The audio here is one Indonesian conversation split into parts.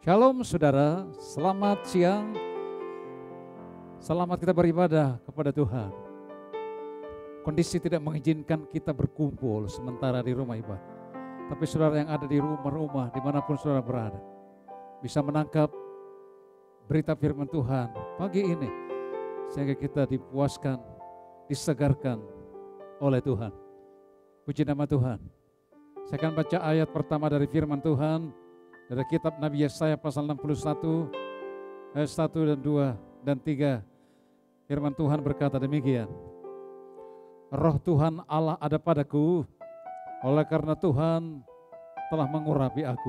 Shalom saudara, selamat siang. Selamat kita beribadah kepada Tuhan. Kondisi tidak mengizinkan kita berkumpul sementara di rumah ibadah. Tapi saudara yang ada di rumah-rumah, dimanapun saudara berada, bisa menangkap berita firman Tuhan pagi ini. Sehingga kita dipuaskan, disegarkan oleh Tuhan. Puji nama Tuhan. Saya akan baca ayat pertama dari firman Tuhan dari kitab Nabi Yesaya pasal 61 ayat 1 dan 2 dan 3. Firman Tuhan berkata demikian. Roh Tuhan Allah ada padaku, oleh karena Tuhan telah mengurapi aku.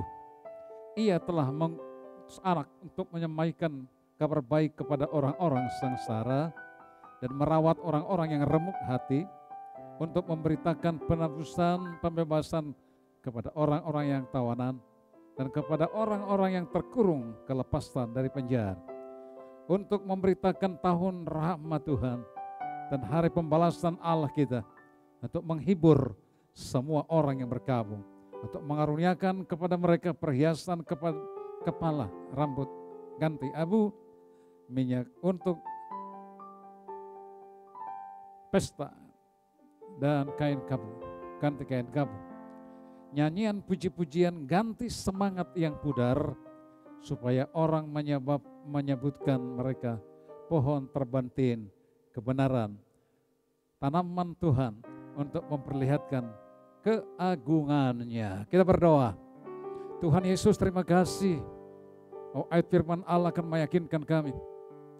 Ia telah mengarak untuk menyampaikan kabar baik kepada orang-orang sengsara dan merawat orang-orang yang remuk hati, untuk memberitakan penebusan pembebasan kepada orang-orang yang tawanan, dan kepada orang-orang yang terkurung kelepasan dari penjara, untuk memberitakan tahun rahmat Tuhan dan hari pembalasan Allah kita, untuk menghibur semua orang yang berkabung, untuk mengaruniakan kepada mereka perhiasan kepada kepala, rambut ganti abu, minyak untuk pesta, dan kain kabung, ganti kain kabung. Nyanyian puji-pujian ganti semangat yang pudar, supaya orang menyebutkan mereka pohon terbantin kebenaran, tanaman Tuhan untuk memperlihatkan keagungannya. Kita berdoa. Tuhan Yesus, terima kasih. Ayat firman Allah akan meyakinkan kami.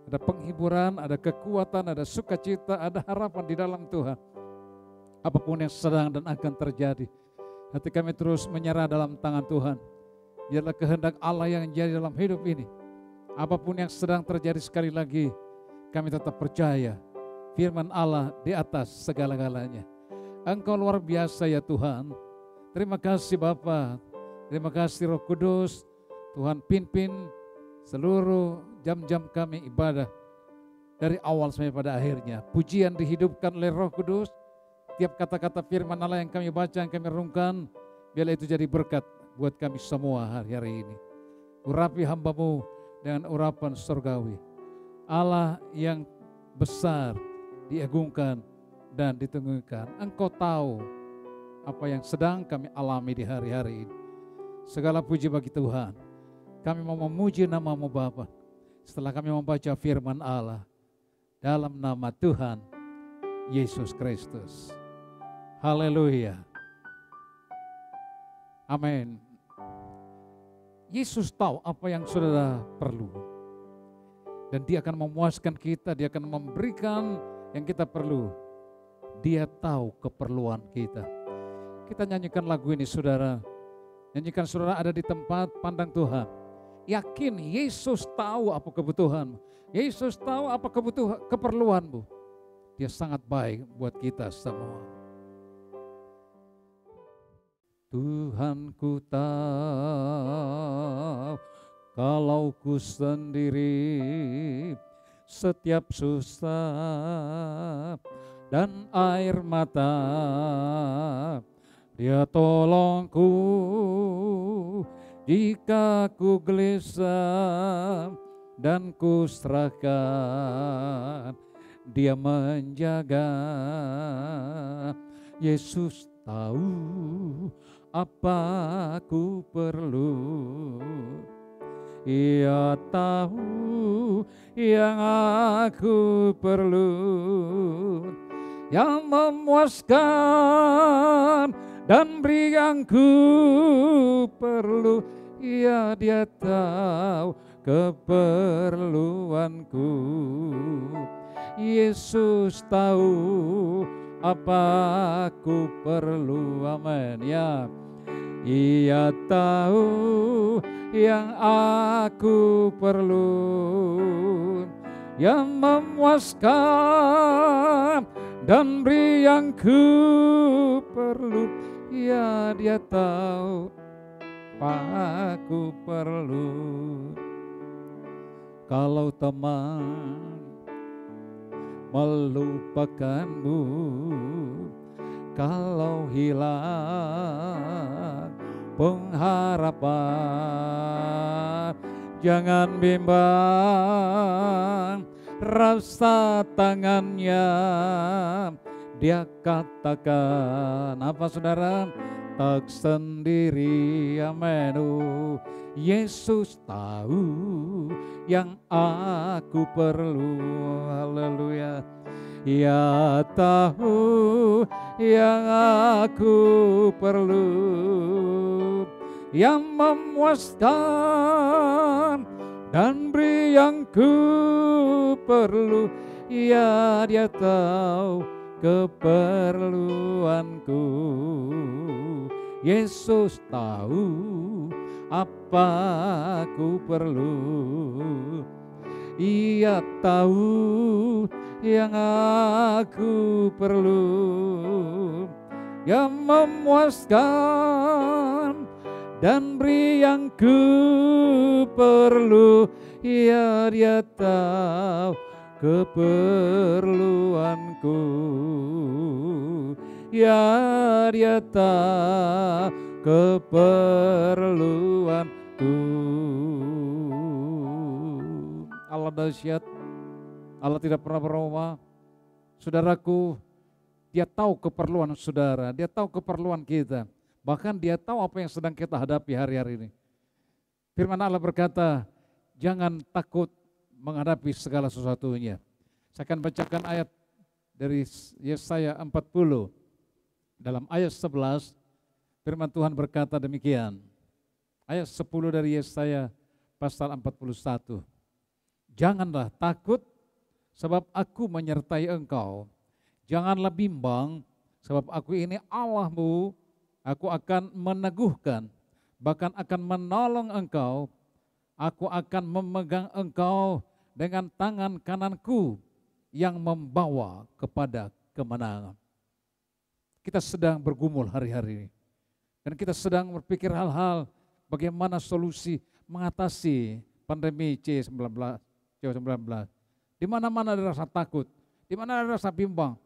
Ada penghiburan, ada kekuatan, ada sukacita, ada harapan di dalam Tuhan. Apapun yang sedang dan akan terjadi, hati kami terus menyerah dalam tangan Tuhan. Biarlah kehendak Allah yang jadi dalam hidup ini. Apapun yang sedang terjadi, sekali lagi kami tetap percaya firman Allah di atas segala-galanya. Engkau luar biasa ya Tuhan. Terima kasih Bapa. Terima kasih Roh Kudus. Tuhan pimpin seluruh jam-jam kami ibadah dari awal sampai pada akhirnya. Pujian dihidupkan oleh Roh Kudus. Tiap kata-kata firman Allah yang kami baca, yang kami renungkan, biarlah itu jadi berkat buat kami semua hari-hari ini. Urapi hamba-Mu dengan urapan surgawi. Allah yang besar, diagungkan dan ditenggelamkan. Engkau tahu apa yang sedang kami alami di hari-hari ini. Segala puji bagi Tuhan. Kami mau memuji nama-Mu Bapa setelah kami membaca firman Allah dalam nama Tuhan Yesus Kristus. Haleluya. Amin. Yesus tahu apa yang saudara perlu. Dan Dia akan memuaskan kita, Dia akan memberikan yang kita perlu. Dia tahu keperluan kita. Kita nyanyikan lagu ini saudara. Nyanyikan saudara ada di tempat pandang Tuhan. Yakin Yesus tahu apa kebutuhanmu. Yesus tahu apa keperluanmu. Dia sangat baik buat kita semua. Tuhan ku tahu kalau ku sendiri setiap susah dan air mata, Dia tolongku jika ku gelisah dan ku serahkan, Dia menjaga. Yesus tahu apa ku perlu. Ia tahu yang aku perlu, yang memuaskan dan beri yang ku perlu. Ya, Dia tahu keperluanku. Yesus tahu apa aku perlu. Amin ya. Ia tahu yang aku perlu, yang memuaskan dan beri yang ku perlu. Ya, Dia tahu apa aku perlu. Kalau teman melupakanmu, kalau hilang pengharapan. Jangan bimbang rasa tangannya. Dia katakan apa saudara? Tak sendiri, amin. Yesus tahu yang aku perlu, haleluya. Ia tahu yang aku perlu, yang memuaskan dan beri yang ku perlu. Ya, dia tahu keperluanku. Yesus tahu apa aku perlu. Ia tahu yang aku perlu, yang memuaskan dan beri yang ku perlu. Ya, dia tahu keperluanku. Ya, dia tahu keperluanku. Allah dahsyat, Allah tidak pernah berubah. Saudaraku, dia tahu keperluan saudara, dia tahu keperluan kita. Bahkan dia tahu apa yang sedang kita hadapi hari-hari ini. Firman Allah berkata, jangan takut menghadapi segala sesuatunya. Saya akan bacakan ayat dari Yesaya 40. Dalam ayat 11, firman Tuhan berkata demikian. Ayat 10 dari Yesaya pasal 41. Janganlah takut sebab aku menyertai engkau. Janganlah bimbang sebab aku ini Allahmu. Aku akan meneguhkan, bahkan akan menolong engkau. Aku akan memegang engkau dengan tangan kananku yang membawa kepada kemenangan. Kita sedang bergumul hari-hari ini. Dan kita sedang berpikir hal-hal bagaimana solusi mengatasi pandemi C-19. Di mana-mana ada rasa takut, di mana ada rasa bimbang.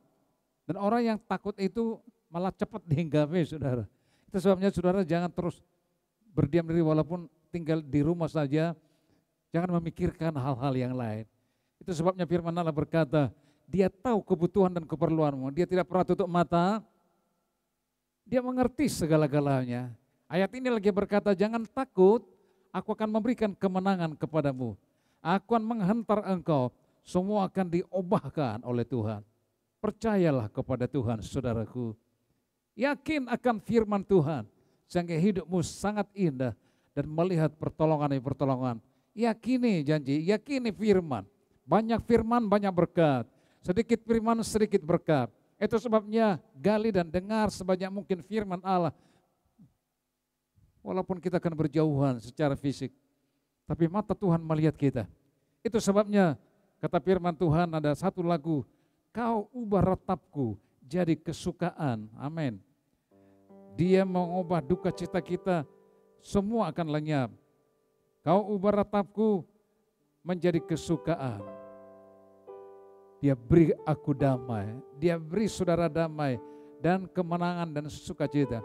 Dan orang yang takut itu malah cepat dihinggapi, saudara. Itu sebabnya saudara jangan terus berdiam diri walaupun tinggal di rumah saja. Jangan memikirkan hal-hal yang lain. Itu sebabnya firman Allah berkata, dia tahu kebutuhan dan keperluanmu. Dia tidak pernah tutup mata. Dia mengerti segala-galanya. Ayat ini lagi berkata, jangan takut, aku akan memberikan kemenangan kepadamu. Aku akan menghantar engkau, semua akan diubahkan oleh Tuhan. Percayalah kepada Tuhan, saudaraku. Yakin akan firman Tuhan, sehingga hidupmu sangat indah dan melihat pertolongan demi pertolongan. Yakini janji, yakini firman. Banyak firman, banyak berkat. Sedikit firman, sedikit berkat. Itu sebabnya gali dan dengar sebanyak mungkin firman Allah. Walaupun kita akan berjauhan secara fisik, tapi mata Tuhan melihat kita. Itu sebabnya kata firman Tuhan ada satu lagu, kau ubah ratapku jadi kesukaan. Amin. Dia mengubah duka cita kita, semua akan lenyap. Kau ubah ratapku menjadi kesukaan. Dia beri aku damai, dia beri saudara damai dan kemenangan dan sukacita.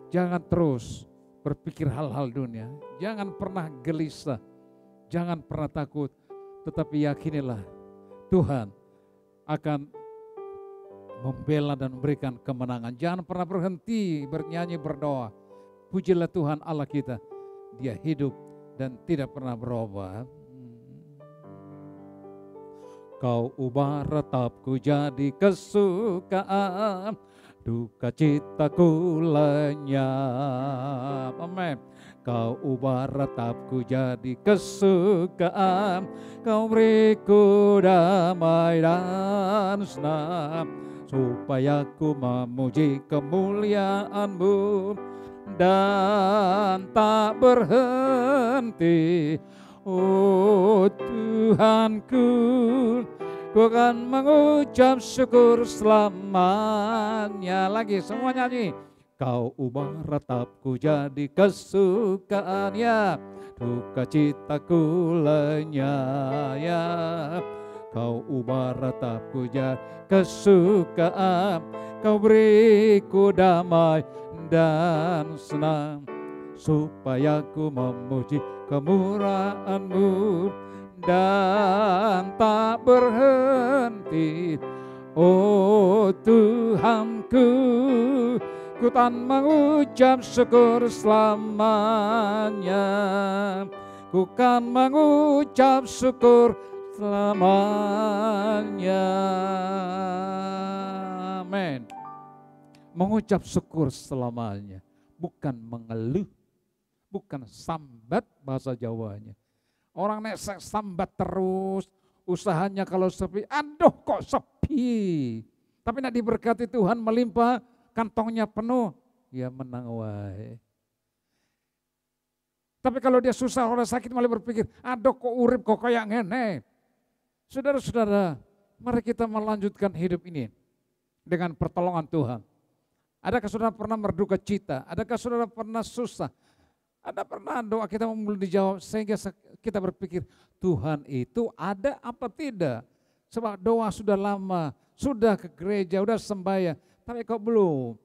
Jangan terus berpikir hal-hal dunia, jangan pernah gelisah, jangan pernah takut, tetapi yakinilah Tuhan akan membela dan memberikan kemenangan. Jangan pernah berhenti bernyanyi, berdoa. Pujilah Tuhan Allah kita, dia hidup dan tidak pernah berubah. Kau ubah ratapku jadi kesukaan, duka citaku lenyap. Amin. Kau ubah ratapku jadi kesukaan, kau beriku damai dan senang, supaya ku memuji kemuliaan-Mu dan tak berhenti. Oh Tuhanku, ku akan mengucap syukur selamanya. Lagi semua nyanyi. Kau ubah ratapku jadi kesukaan, ya duka citaku lenyap, ya. Kau ubah ratapku jadi kesukaan, kau beriku damai dan senang. supaya ku memuji kemurahan-Mu dan tak berhenti. Oh Tuhanku, ku kan mengucap syukur selamanya. Ku kan mengucap syukur selamanya. Amin. Mengucap syukur selamanya, bukan mengeluh, bukan sambat bahasa Jawanya. Orang nek sambat terus, usahanya kalau sepi, aduh kok sepi. Tapi nek diberkati Tuhan melimpah, kantongnya penuh, ya menang wae. Tapi kalau dia susah, orang sakit malah berpikir, aduh kok urip kok kayak ngene. Saudara-saudara, mari kita melanjutkan hidup ini dengan pertolongan Tuhan. Adakah saudara pernah berduka cita? Adakah saudara pernah susah? Ada pernah doa kita belum dijawab sehingga kita berpikir Tuhan itu ada apa tidak? Sebab doa sudah lama, sudah ke gereja, sudah sembahyang, tapi kok belum?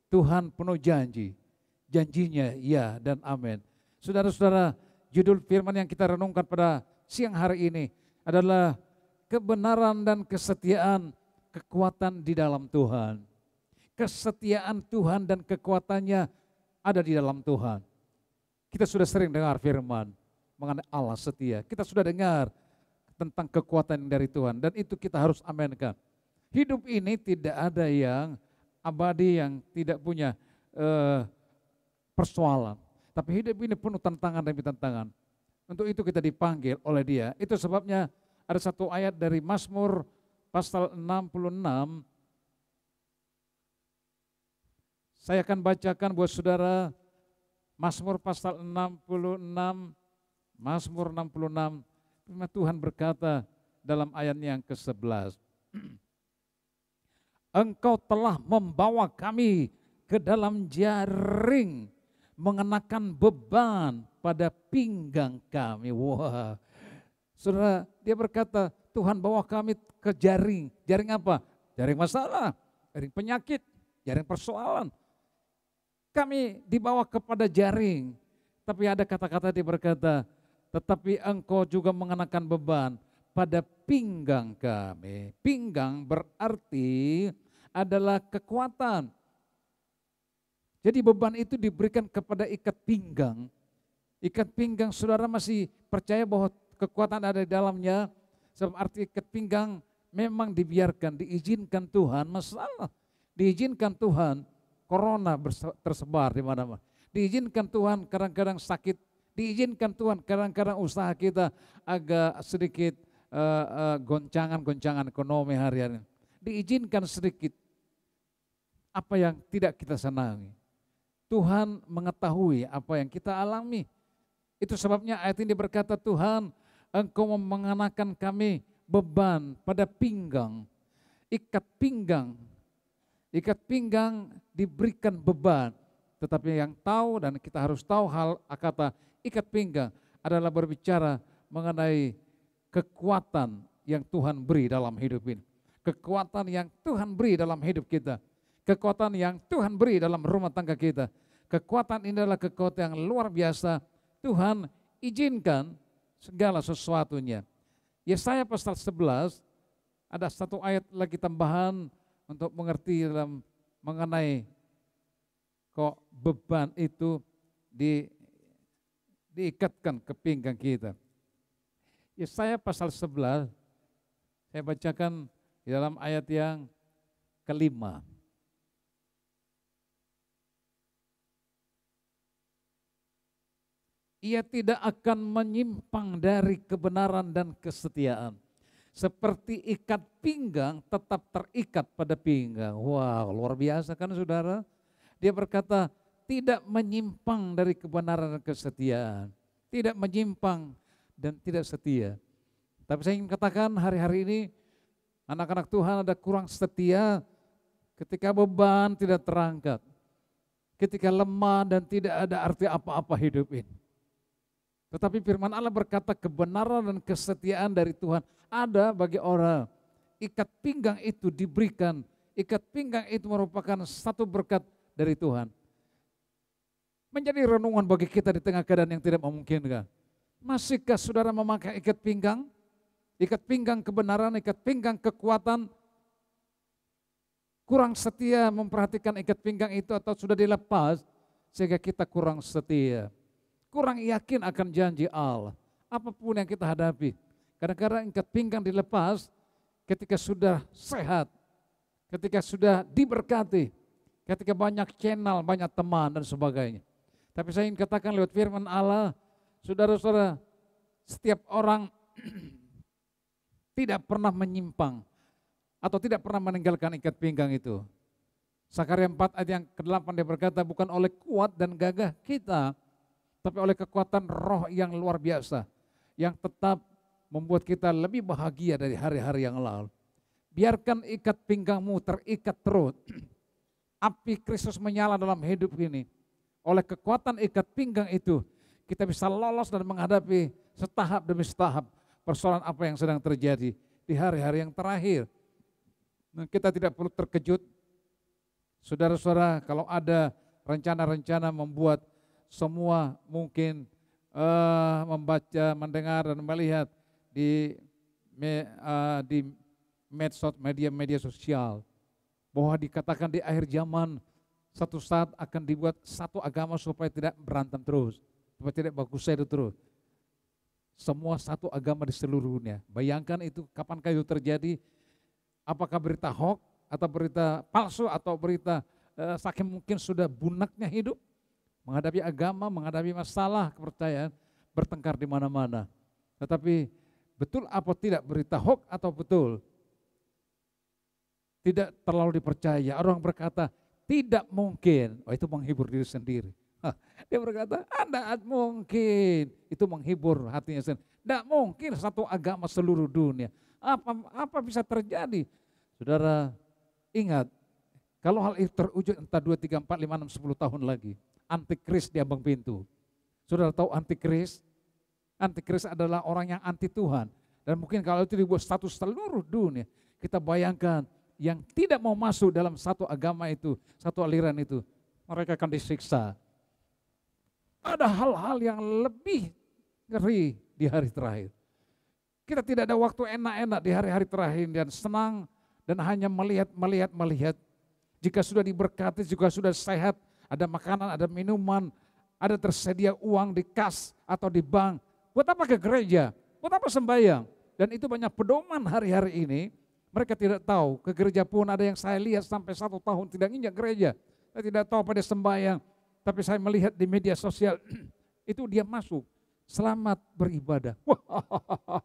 Tuhan penuh janji, janjinya ya dan amin. Saudara-saudara, judul firman yang kita renungkan pada siang hari ini adalah kebenaran dan kesetiaan, kekuatan di dalam Tuhan. Kesetiaan Tuhan dan kekuatannya ada di dalam Tuhan. Kita sudah sering dengar firman mengenai Allah setia. Kita sudah dengar tentang kekuatan dari Tuhan dan itu kita harus aminkan. Hidup ini tidak ada yang abadi, yang tidak punya persoalan. Tapi hidup ini penuh tantangan demi tantangan. Untuk itu kita dipanggil oleh Dia. Itu sebabnya ada satu ayat dari Mazmur pasal 66. Saya akan bacakan buat saudara. Mazmur pasal 66, Mazmur 66, firman Tuhan berkata dalam ayat yang ke-11. Engkau telah membawa kami ke dalam jaring, mengenakan beban pada pinggang kami. Wah, saudara, dia berkata Tuhan bawa kami ke jaring. Jaring apa? Jaring masalah, jaring penyakit, jaring persoalan. Kami dibawa kepada jaring, tapi ada kata-kata dia berkata, tetapi engkau juga mengenakan beban pada pinggang kami. Pinggang berarti adalah kekuatan. Jadi beban itu diberikan kepada ikat pinggang. Ikat pinggang saudara masih percaya bahwa kekuatan ada di dalamnya, sebab arti ikat pinggang memang dibiarkan, diizinkan Tuhan, masalah diizinkan Tuhan. Corona tersebar di mana-mana. Diizinkan Tuhan kadang-kadang sakit, diizinkan Tuhan kadang-kadang usaha kita agak sedikit goncangan-goncangan ekonomi hari-hari. Diizinkan sedikit apa yang tidak kita senangi. Tuhan mengetahui apa yang kita alami. Itu sebabnya ayat ini berkata Tuhan, Engkau mengenakan kami beban pada pinggang, ikat pinggang. Ikat pinggang diberikan beban, tetapi yang tahu dan kita harus tahu hal kata ikat pinggang adalah berbicara mengenai kekuatan yang Tuhan beri dalam hidup ini. Kekuatan yang Tuhan beri dalam hidup kita. Kekuatan yang Tuhan beri dalam rumah tangga kita. Kekuatan ini adalah kekuatan yang luar biasa. Tuhan izinkan segala sesuatunya. Yesaya pasal 11 ada satu ayat lagi tambahan untuk mengerti dalam mengenai kok beban itu diikatkan ke pinggang kita. Yesaya pasal 11, saya bacakan di dalam ayat yang kelima. Ia tidak akan menyimpang dari kebenaran dan kesetiaan. Seperti ikat pinggang tetap terikat pada pinggang. Wow, luar biasa kan saudara? Dia berkata tidak menyimpang dari kebenaran dan kesetiaan. Tidak menyimpang dan tidak setia. Tapi saya ingin katakan hari-hari ini anak-anak Tuhan ada kurang setia ketika beban tidak terangkat. Ketika lemah dan tidak ada arti apa-apa hidup ini. Tetapi firman Allah berkata kebenaran dan kesetiaan dari Tuhan ada bagi orang. Ikat pinggang itu diberikan. Ikat pinggang itu merupakan satu berkat dari Tuhan. menjadi renungan bagi kita di tengah keadaan yang tidak memungkinkan. Masihkah saudara memakai ikat pinggang? Ikat pinggang kebenaran, ikat pinggang kekuatan, kurang setia memperhatikan ikat pinggang itu atau sudah dilepas sehingga kita kurang setia. Kurang yakin akan janji Allah. Apapun yang kita hadapi. Kadang-kadang ikat pinggang dilepas ketika sudah sehat, ketika sudah diberkati, ketika banyak channel, banyak teman dan sebagainya. Tapi saya ingin katakan lewat firman Allah, saudara-saudara, setiap orang tidak pernah menyimpang atau tidak pernah meninggalkan ikat pinggang itu. Sakaria 4 ayat yang ke-8 dia berkata, bukan oleh kuat dan gagah kita, tapi oleh kekuatan roh yang luar biasa, yang tetap membuat kita lebih bahagia dari hari-hari yang lalu. Biarkan ikat pinggangmu terikat terus. Api Kristus menyala dalam hidup ini. Oleh kekuatan ikat pinggang itu, kita bisa lolos dan menghadapi setahap demi setahap persoalan apa yang sedang terjadi di hari-hari yang terakhir. Kita tidak perlu terkejut. Saudara-saudara, kalau ada rencana-rencana membuat semua mungkin membaca, mendengar dan melihat di medsos, media sosial, bahwa dikatakan di akhir zaman satu saat akan dibuat satu agama supaya tidak berantem terus, supaya tidak bagus itu terus. Semua satu agama di seluruh dunia. Bayangkan itu kapankah itu terjadi? Apakah berita hoax atau berita palsu atau berita saking mungkin sudah bunaknya hidup? Menghadapi agama, menghadapi masalah kepercayaan, bertengkar di mana-mana. Tetapi betul apa tidak berita hoax atau betul? Tidak terlalu dipercaya. Orang berkata, tidak mungkin. Oh, itu menghibur diri sendiri. Dia berkata, tidak mungkin. Itu menghibur hatinya sendiri. Tidak mungkin satu agama seluruh dunia. Apa bisa terjadi? Saudara, ingat, kalau hal itu terwujud entah 2, 3, 4, 5, 6, 10 tahun lagi, antikris di ambang pintu. Saudara tahu antikris? Antikris adalah orang yang anti Tuhan. Dan mungkin kalau itu dibuat status seluruh dunia, kita bayangkan yang tidak mau masuk dalam satu agama itu, satu aliran itu, mereka akan disiksa. Ada hal-hal yang lebih ngeri di hari terakhir. Kita tidak ada waktu enak-enak di hari-hari terakhir dan senang dan hanya melihat. Jika sudah diberkati, jika sudah sehat, ada makanan, ada minuman, ada tersedia uang di kas atau di bank. Buat apa ke gereja? Buat apa sembahyang? Dan itu banyak pedoman hari-hari ini. Mereka tidak tahu, ke gereja pun ada yang saya lihat sampai 1 tahun tidak injak gereja. Saya tidak tahu pada sembahyang, tapi saya melihat di media sosial, itu dia masuk, selamat beribadah. Wah,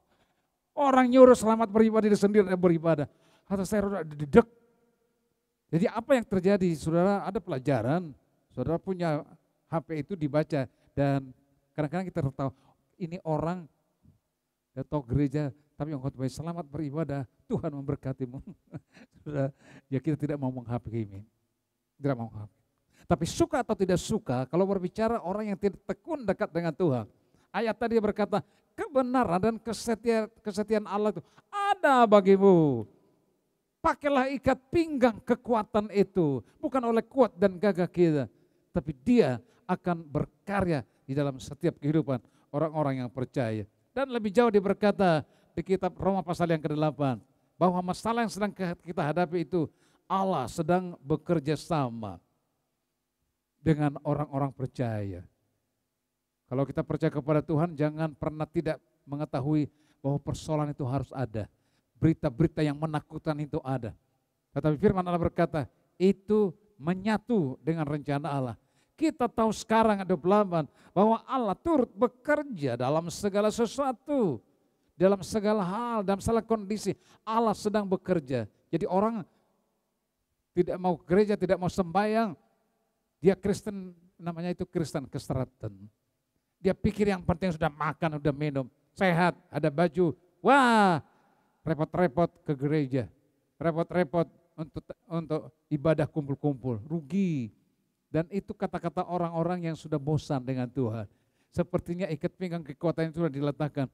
orang nyuruh selamat beribadah, dia sendiri beribadah. Atau saya udah dedek. Jadi apa yang terjadi, saudara, ada pelajaran, saudara punya HP itu dibaca, dan kadang-kadang kita tahu, ini orang atau gereja, tapi yang khotbah selamat beribadah, Tuhan memberkatimu. Ya kita tidak mau menghakimi, tidak mau menghakimi. Tapi suka atau tidak suka, kalau berbicara orang yang tidak tekun dekat dengan Tuhan. Ayat tadi berkata, kebenaran dan kesetiaan Allah itu ada bagimu. Pakailah ikat pinggang kekuatan itu, bukan oleh kuat dan gagah kita, tapi dia akan berkarya di dalam setiap kehidupan orang-orang yang percaya. Dan lebih jauh dia berkata di kitab Roma pasal yang ke-8, bahwa masalah yang sedang kita hadapi itu Allah sedang bekerja sama dengan orang-orang percaya. Kalau kita percaya kepada Tuhan, jangan pernah tidak mengetahui bahwa persoalan itu harus ada. Berita-berita yang menakutkan itu ada. Tetapi firman Allah berkata, itu menyatu dengan rencana Allah. Kita tahu sekarang ada pelaban bahwa Allah turut bekerja dalam segala sesuatu. Dalam segala hal, dalam segala kondisi, Allah sedang bekerja. Jadi orang tidak mau gereja, tidak mau sembahyang, dia Kristen, namanya itu Kristen keseratan. Dia pikir yang penting sudah makan, sudah minum, sehat, ada baju. Wah, repot-repot ke gereja, repot-repot untuk ibadah kumpul-kumpul, rugi. Dan itu kata-kata orang-orang yang sudah bosan dengan Tuhan. Sepertinya ikat pinggang kekuatan itu sudah diletakkan.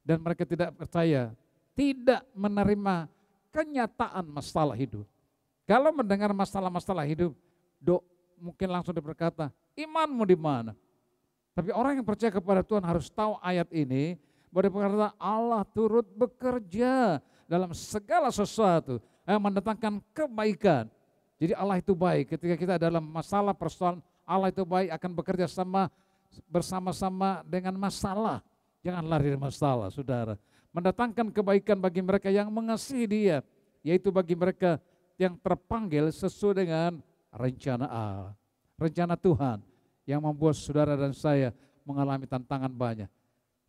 Dan mereka tidak percaya, tidak menerima kenyataan masalah hidup. Kalau mendengar masalah-masalah hidup, mungkin langsung berkata, Imanmu di mana? Tapi orang yang percaya kepada Tuhan harus tahu ayat ini, bahwa dia berkata Allah turut bekerja dalam segala sesuatu yang mendatangkan kebaikan. Jadi Allah itu baik, ketika kita dalam masalah persoalan, Allah itu baik, akan bekerja bersama-sama dengan masalah. Jangan lari dari masalah, saudara. Mendatangkan kebaikan bagi mereka yang mengasihi Dia, yaitu bagi mereka yang terpanggil sesuai dengan rencana Allah. Rencana Tuhan yang membuat saudara dan saya mengalami tantangan banyak.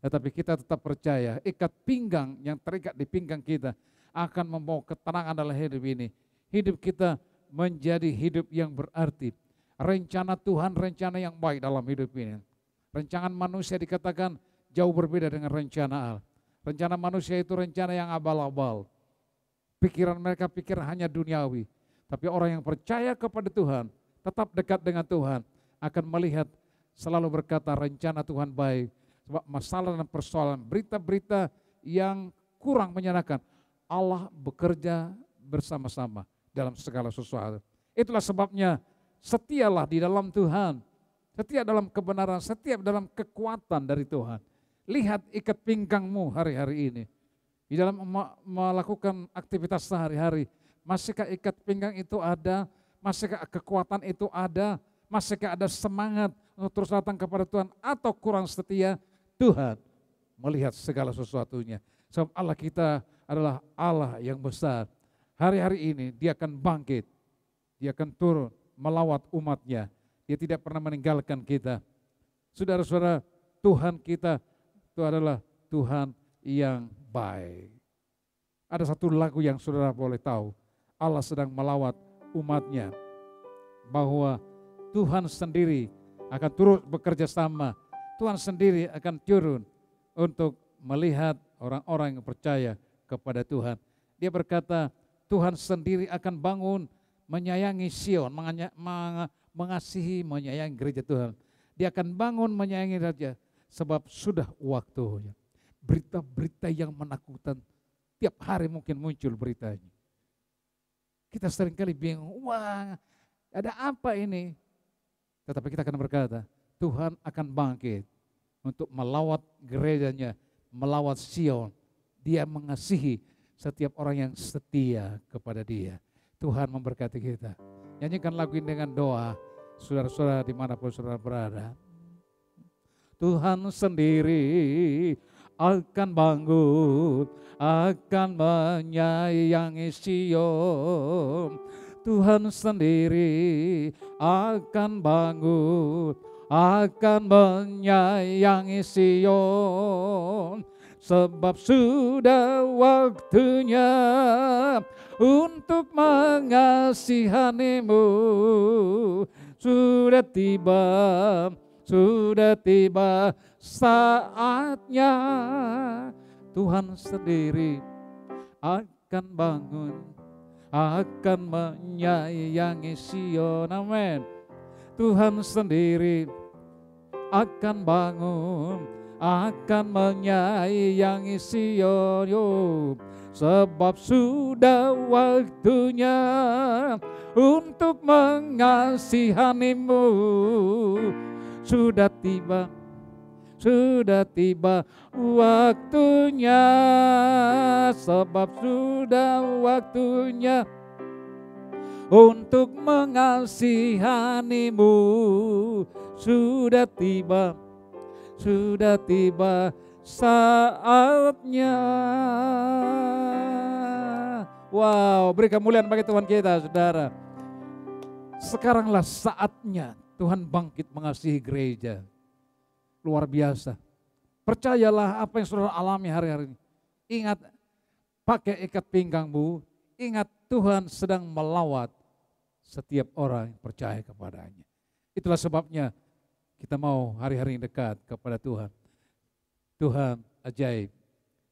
Tetapi kita tetap percaya ikat pinggang yang terikat di pinggang kita akan membawa ketenangan dalam hidup ini. Hidup kita menjadi hidup yang berarti. Rencana Tuhan, rencana yang baik dalam hidup ini. Rencana manusia dikatakan jauh berbeda dengan rencana Allah. Rencana manusia itu rencana yang abal-abal. Pikiran mereka pikir hanya duniawi. Tapi orang yang percaya kepada Tuhan, tetap dekat dengan Tuhan, akan melihat selalu berkata rencana Tuhan baik. Sebab masalah dan persoalan, berita-berita yang kurang menyenangkan, Allah bekerja bersama-sama dalam segala sesuatu. Itulah sebabnya setialah di dalam Tuhan, setia dalam kebenaran, setia dalam kekuatan dari Tuhan. Lihat ikat pinggangmu hari-hari ini. Di dalam melakukan aktivitas sehari-hari, masihkah ikat pinggang itu ada? Masihkah kekuatan itu ada? Masihkah ada semangat untuk terus datang kepada Tuhan? Atau kurang setia? Tuhan melihat segala sesuatunya. Sebab Allah kita adalah Allah yang besar. Hari-hari ini Dia akan bangkit. Dia akan turun melawat umatnya. Dia tidak pernah meninggalkan kita. Saudara-saudara, Tuhan kita itu adalah Tuhan yang baik. Ada satu lagu yang saudara boleh tahu. Allah sedang melawat umatnya. Bahwa Tuhan sendiri akan turut bekerja sama. Tuhan sendiri akan turun untuk melihat orang-orang yang percaya kepada Tuhan. Dia berkata, Tuhan sendiri akan bangun menyayangi Sion, mengasihi, menyayangi gereja Tuhan. Dia akan bangun menyayangi raja, sebab sudah waktunya. Berita-berita yang menakutkan, tiap hari mungkin muncul beritanya. Kita seringkali bingung, wah ada apa ini? Tetapi kita akan berkata, Tuhan akan bangkit untuk melawat gerejanya, melawat Sion. Dia mengasihi setiap orang yang setia kepada Dia. Tuhan memberkati kita. Nyanyikan lagu ini dengan doa, saudara-saudara dimanapun saudara berada. Tuhan sendiri akan bangun, akan menyayangi Sion. Tuhan sendiri akan bangun, akan menyayangi Sion. Sebab sudah waktunya untuk mengasihanimu. Sudah tiba saatnya. Tuhan sendiri akan bangun, akan menyayangi Sion. Amin. Tuhan sendiri akan bangun, akan menyayangi Sion. Sebab sudah waktunya untuk mengasihanimu. Sudah tiba waktunya. Sebab sudah waktunya untuk mengasihanimu. Sudah tiba saatnya. Wow, beri kemuliaan bagi Tuhan kita, saudara. Sekaranglah saatnya Tuhan bangkit mengasihi gereja. Luar biasa. Percayalah apa yang saudara alami hari-hari ini. Ingat, pakai ikat pinggangmu. Ingat, Tuhan sedang melawat setiap orang yang percaya kepadanya. Itulah sebabnya kita mau hari-hari ini dekat kepada Tuhan. Tuhan ajaib,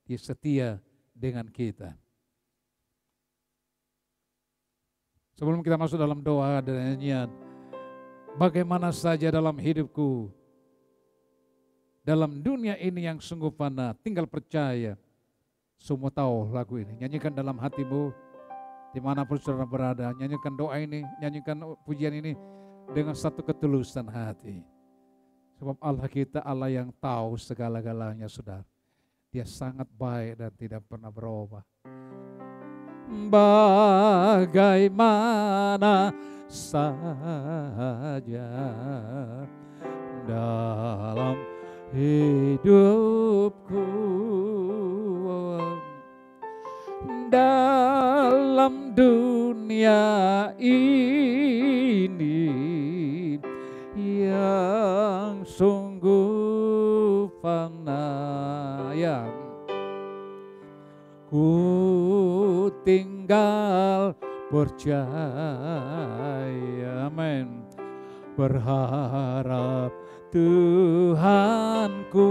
Dia setia dengan kita. Sebelum kita masuk dalam doa dan nyanyian, bagaimana saja dalam hidupku, dalam dunia ini yang sungguh fana, tinggal percaya. Semua tahu lagu ini, nyanyikan dalam hatimu, dimanapun saudara berada, nyanyikan doa ini, nyanyikan pujian ini. dengan satu ketulusan hati. Sebab Allah kita Allah yang tahu segala-galanya, saudara. Dia sangat baik dan tidak pernah berubah. Bagaimana saja dalam hidupku, dalam dunia ini yang sungguh fana, yang ku tinggal percaya, amin, berharap Tuhanku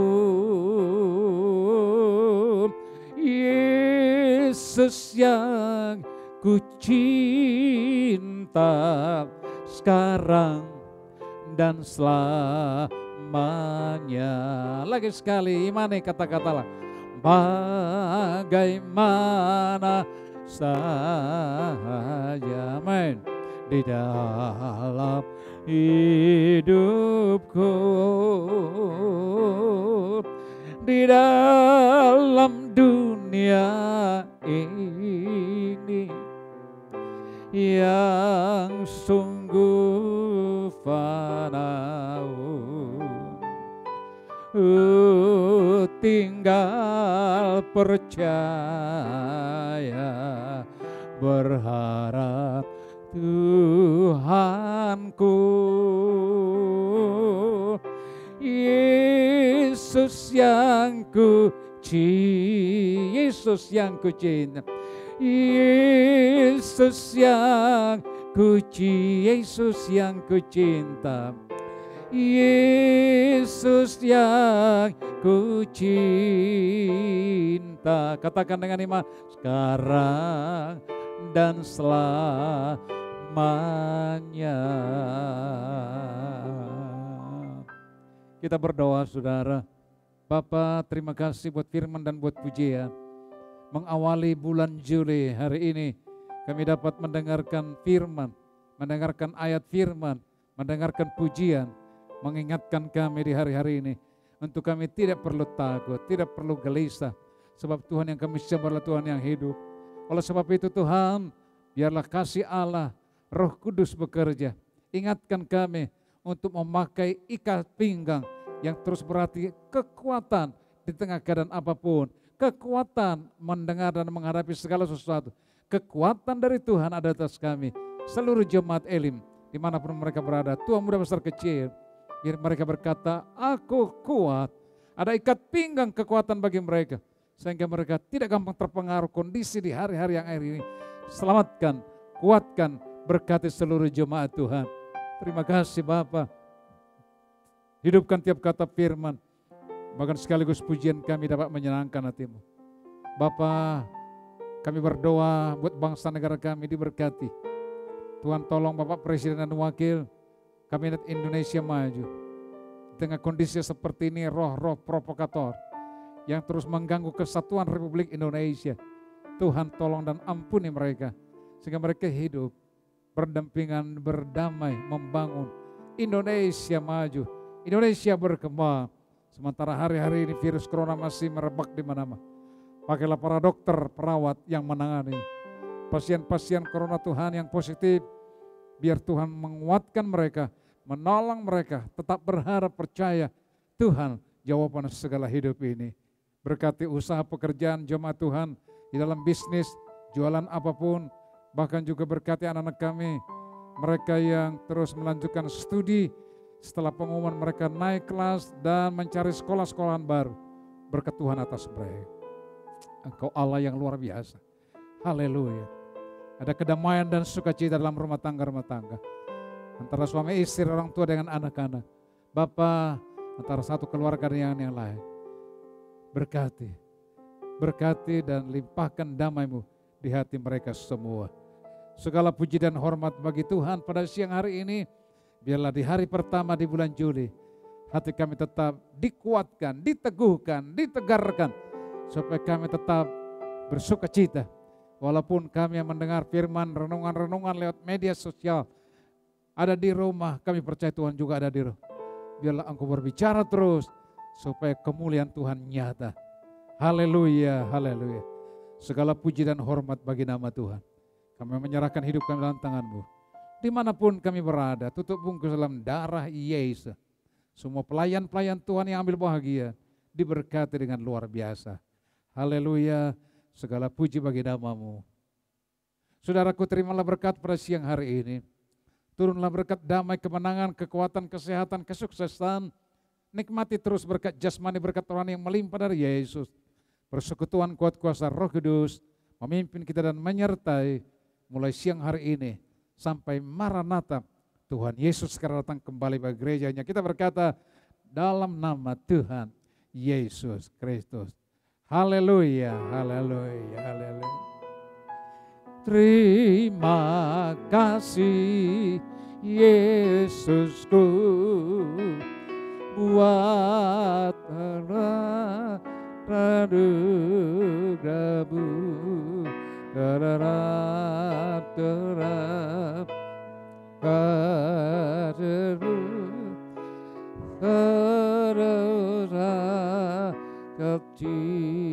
Yesus yang ku cinta sekarang dan selamanya. Lagi sekali imani kata-katalah. Bagaimana saja, amin, di dalam hidupku, di dalam dunia ini yang sungguh fana, tinggal percaya, berharap Tuhanku Yesus yang ku cinta, Yesus yang ku cinta, Yesus yang ku cinta, Yesus yang ku cinta, Yesus yang ku cinta. Katakan dengan iman, sekarang dan selamanya. Kita berdoa, saudara. Bapa, terima kasih buat firman dan buat pujian. Mengawali bulan Juli hari ini, kami dapat mendengarkan firman, mendengarkan ayat firman, mendengarkan pujian, mengingatkan kami di hari-hari ini untuk kami tidak perlu takut, tidak perlu gelisah, sebab Tuhan yang kami sembah adalah Tuhan yang hidup. Oleh sebab itu Tuhan, biarlah kasih Allah, Roh Kudus bekerja. Ingatkan kami untuk memakai ikat pinggang yang terus berarti kekuatan di tengah keadaan apapun, kekuatan mendengar dan menghadapi segala sesuatu. Kekuatan dari Tuhan ada atas kami, seluruh jemaat Elim dimanapun mereka berada, tua muda besar kecil. Biar mereka berkata, aku kuat. Ada ikat pinggang kekuatan bagi mereka, sehingga mereka tidak gampang terpengaruh kondisi di hari-hari yang akhir ini. Selamatkan, kuatkan, berkati seluruh jemaat Tuhan. Terima kasih Bapa. Hidupkan tiap kata firman, bahkan sekaligus pujian kami dapat menyenangkan hati-Mu. Bapa, kami berdoa buat bangsa negara kami diberkati. Tuhan tolong Bapak Presiden dan Wakil, Kabinet Indonesia Maju. Di tengah kondisi seperti ini, roh-roh provokator yang terus mengganggu kesatuan Republik Indonesia, Tuhan tolong dan ampuni mereka, sehingga mereka hidup berdampingan, berdamai, membangun Indonesia maju, Indonesia berkembang. Sementara hari-hari ini virus corona masih merebak di mana-mana. Pakailah para dokter, perawat yang menangani pasien-pasien corona Tuhan yang positif. Biar Tuhan menguatkan mereka, menolong mereka, tetap berharap, percaya Tuhan jawaban segala hidup ini. Berkati usaha pekerjaan jemaat Tuhan di dalam bisnis, jualan apapun. Bahkan juga berkati anak-anak kami, mereka yang terus melanjutkan studi setelah pengumuman mereka naik kelas dan mencari sekolah-sekolahan baru. Berkat Tuhan atas mereka. Engkau Allah yang luar biasa. Haleluya. Ada kedamaian dan sukacita dalam rumah tangga antara suami istri, orang tua dengan anak-anak. Bapa, antara satu keluarga dengan yang lain. Berkati dan limpahkan damai-Mu di hati mereka semua. Segala puji dan hormat bagi Tuhan pada siang hari ini. Biarlah di hari pertama di bulan Juli, hati kami tetap dikuatkan, diteguhkan, ditegarkan, supaya kami tetap bersukacita. Walaupun kami yang mendengar firman, renungan-renungan lewat media sosial, ada di rumah, kami percaya Tuhan juga ada di rumah. Biarlah Engkau berbicara terus supaya kemuliaan Tuhan nyata. Haleluya, haleluya. Segala puji dan hormat bagi nama Tuhan. Kami menyerahkan hidup kami dalam tangan-Mu. Dimanapun kami berada, tutup bungkus dalam darah Yesus. Semua pelayan-pelayan Tuhan yang ambil bahagia, diberkati dengan luar biasa. Haleluya, segala puji bagi nama-Mu. Saudaraku, terimalah berkat pada siang hari ini. Turunlah berkat damai, kemenangan, kekuatan, kesehatan, kesuksesan. Nikmati terus berkat jasmani, berkat rohani yang melimpah dari Yesus. Persekutuan kuat kuasa Roh Kudus memimpin kita dan menyertai mulai siang hari ini sampai Maranatha. Tuhan Yesus sekarang datang kembali bagi gerejanya. Kita berkata dalam nama Tuhan Yesus Kristus. Haleluya, haleluya, haleluya. Terima kasih Yesusku buat anugerah-Mu, terap padamu, terurah kecil.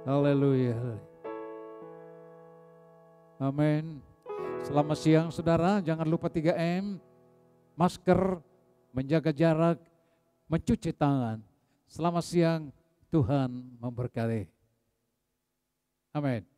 Haleluya. Amin. Selamat siang saudara, jangan lupa 3M, masker, menjaga jarak, mencuci tangan. Selamat siang, Tuhan memberkati. Amin.